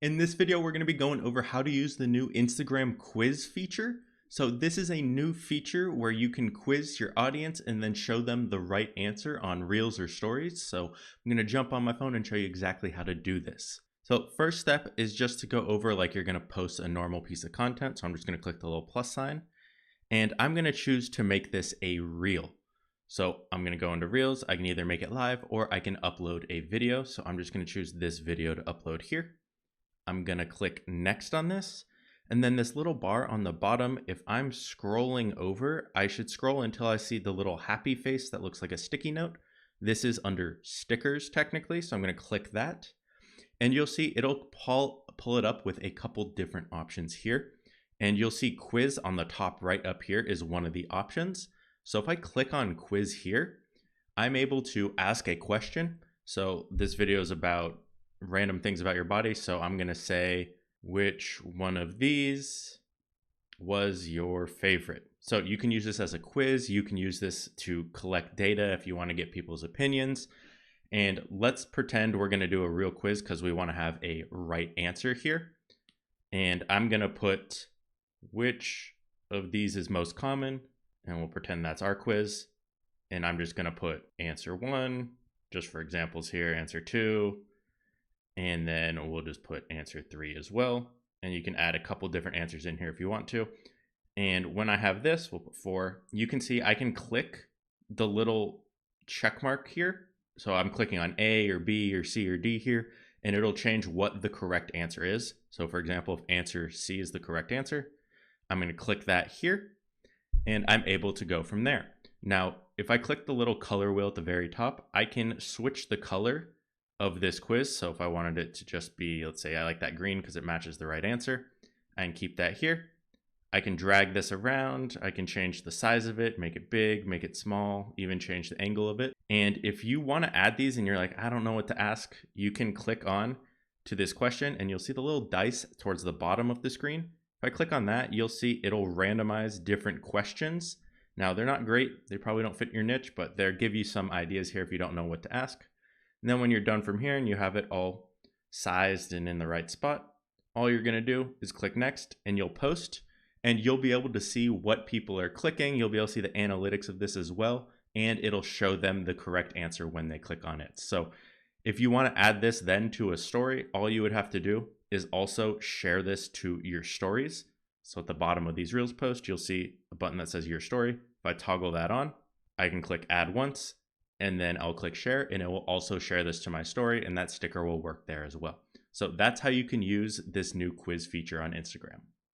In this video, we're going to be going over how to use the new Instagram quiz feature. So this is a new feature where you can quiz your audience and then show them the right answer on Reels or Stories. So I'm going to jump on my phone and show you exactly how to do this. So first step is just to go over like you're going to post a normal piece of content. So I'm just going to click the little plus sign and I'm going to choose to make this a reel. So I'm going to go into Reels. I can either make it live or I can upload a video. So I'm just going to choose this video to upload here. I'm going to click next on this. And then this little bar on the bottom, if I'm scrolling over, I should scroll until I see the little happy face that looks like a sticky note. This is under stickers technically. So I'm going to click that and you'll see it'll pull it up with a couple different options here. And you'll see quiz on the top right up here is one of the options. So if I click on quiz here, I'm able to ask a question. So this video is about random things about your body. So I'm going to say, which one of these was your favorite? So you can use this as a quiz. You can use this to collect data if you want to get people's opinions. And let's pretend we're going to do a real quiz because we want to have a right answer here. And I'm going to put which of these is most common. And we'll pretend that's our quiz. And I'm just going to put answer 1, just for examples here, answer 2. And then we'll just put answer 3 as well. And you can add a couple different answers in here if you want to. And when I have this, we'll put 4. You can see I can click the little check mark here. So I'm clicking on A or B or C or D here, and it'll change what the correct answer is. So for example, if answer C is the correct answer, I'm going to click that here, and I'm able to go from there. Now, if I click the little color wheel at the very top, I can switch the color of this quiz. So if I wanted it to just be, let's say I like that green because it matches the right answer, I can keep that here. I can drag this around. I can change the size of it, make it big, make it small, even change the angle of it. And if you want to add these and you're like, I don't know what to ask, you can click on to this question and you'll see the little dice towards the bottom of the screen. If I click on that, you'll see it'll randomize different questions. Now they're not great. They probably don't fit your niche, but they'll give you some ideas here if you don't know what to ask. And then when you're done from here and you have it all sized and in the right spot, all you're going to do is click next and you'll post, and you'll be able to see what people are clicking. You'll be able to see the analytics of this as well, and it'll show them the correct answer when they click on it. So if you want to add this then to a story, all you would have to do is also share this to your stories. So at the bottom of these Reels posts, you'll see a button that says your story. If I toggle that on, I can click add once, and then I'll click share, and it will also share this to my story, and that sticker will work there as well. So that's how you can use this new quiz feature on Instagram.